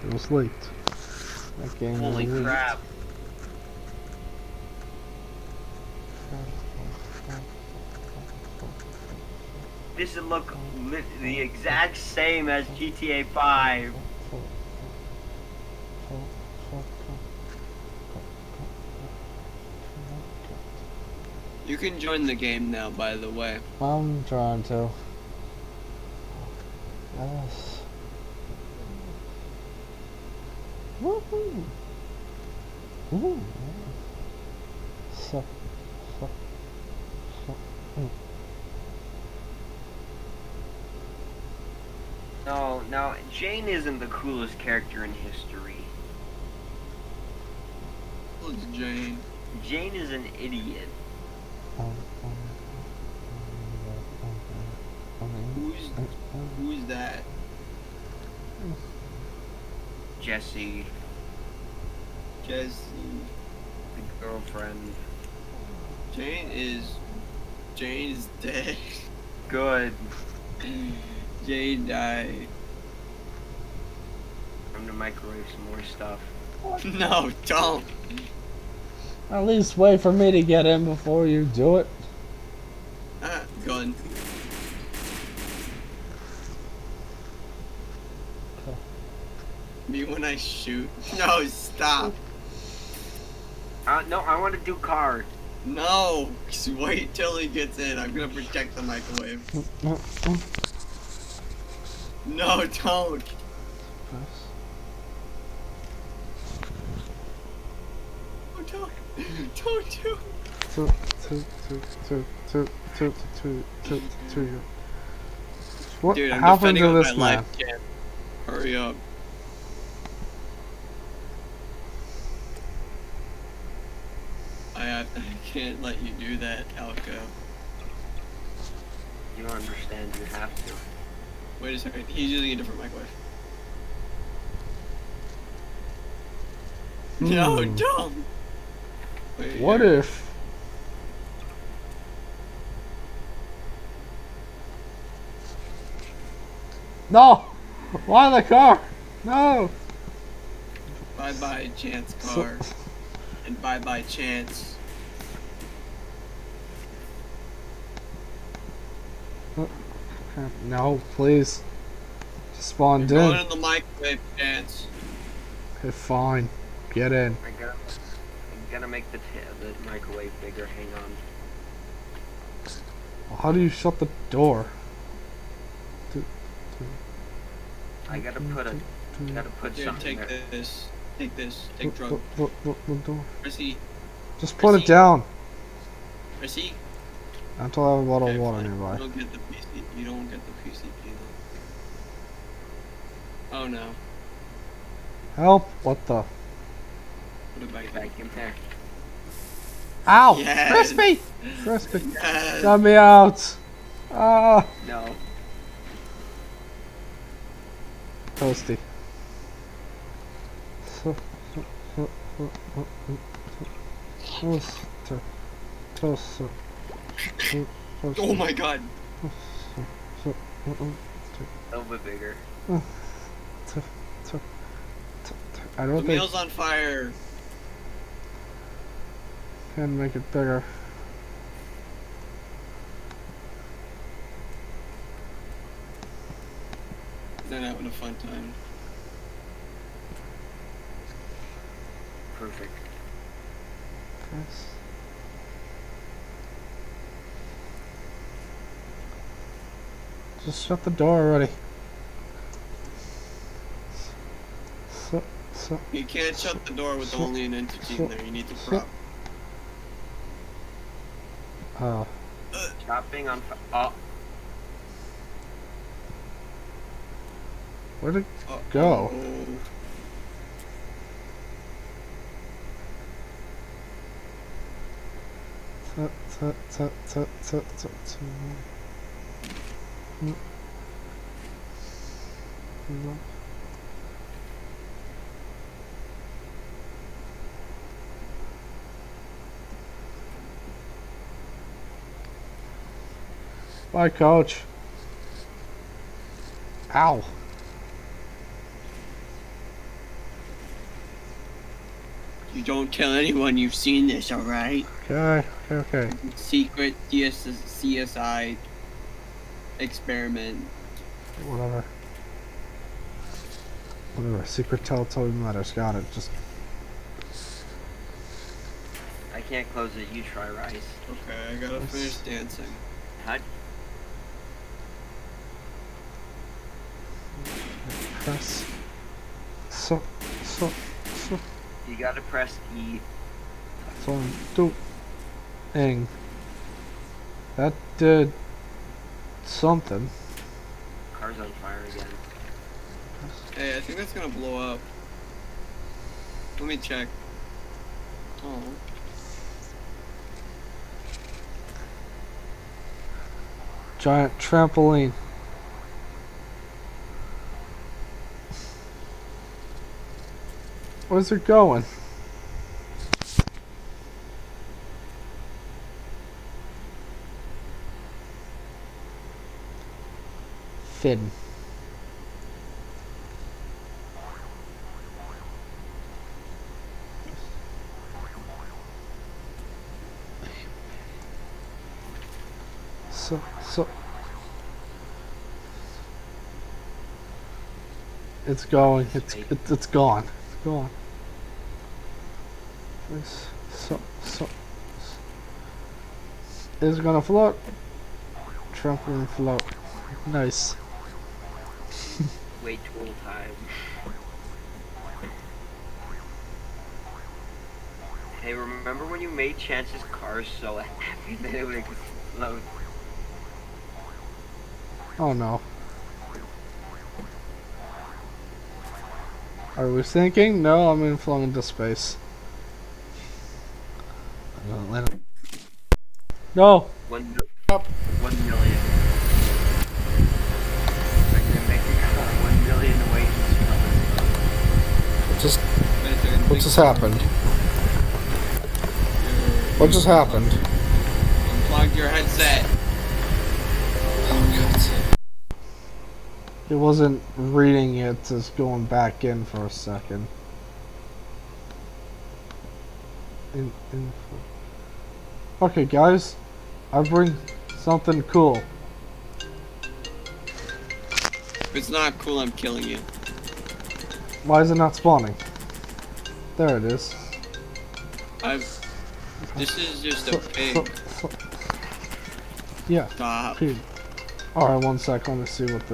It was leaked. That game was Holy leaked. crap. This should look the exact same as GTA 5. You can join the game now, by the way. I'm trying to. Yes. Woohoo! Ooh. So. No, Jane isn't the coolest character in history. Who's Jane? Jane is an idiot. Who's that? Jessie, Jesse. the girlfriend. Jane is dead. Good. Jane died. I'm gonna microwave some more stuff. No, don't. At least wait for me to get in before you do it. Gun. Okay. Me when I shoot. No, stop. No, I want to do card. No, just wait till he gets in. I'm gonna protect the microwave. No, don't. Oh, don't do Two. What Dude, I'm happened defending to with this my man? life, Ken. Hurry up. I can't let you do that, Alco. You don't understand, you have to. Wait a second, he's using a different microwave. No, don't! Wait, What here. if? No! Why the car? No! Bye-bye, Chance car. And bye-bye, Chance. No, please. Just spawned You're in. going in the microwave, Chance. Okay, fine. Get in. I'm gonna make the microwave bigger. Hang on. How do you shut the door? I gotta put Here, something take there. this. Take this. Take drug. The door. Prissy. Just put it Prissy. down Prissy. until I have a bottle of water fine. nearby. You don't get the PC. You don't get the PCP though. Oh no. Help! What the? Put it back in. Back in there. Ow! Yes. Crispy! Crispy! Yes. Got me out! Ah! No. Toasty. Toast. Oh my god. A little bit bigger. I The don't think meal's on fire. I can make it bigger. They're having a fun time. Perfect. Yes. Just shut the door already. So. You can't shut the door with only an entity in there. You need to prop. Chopping on. Oh, Where'd it go? Bye, coach. Ow. You don't tell anyone you've seen this, alright? Okay. Secret CSI experiment. Whatever. Secret Teletubby matters. Got it. Just I can't close it. You try, Rice. Okay, I gotta finish dancing. How? press. So. You gotta press E. That's all I'm doing. That did something. Car's on fire again. Hey, I think that's gonna blow up. Let me check. Oh. Giant trampoline. Where's it going? Finn. So. It's going. It's gone. It's gone. So. It's gonna float. Trampoline float. Nice. Wait tool time. Hey, remember when you made Chance's car so happy that it would explode? Oh no. Are we sinking? No, I'm in flung into space. No! 1 Up. 1 million. I'm gonna make it 1 million away from What just happened? What just happened? Unplug your headset. It wasn't reading it, just going back in for a second. Okay, guys, I bring something cool. If it's not cool, I'm killing you. Why is it not spawning? There it is. This is just a pig. Yeah, Stop. pig. Alright, 1 sec, let me see what this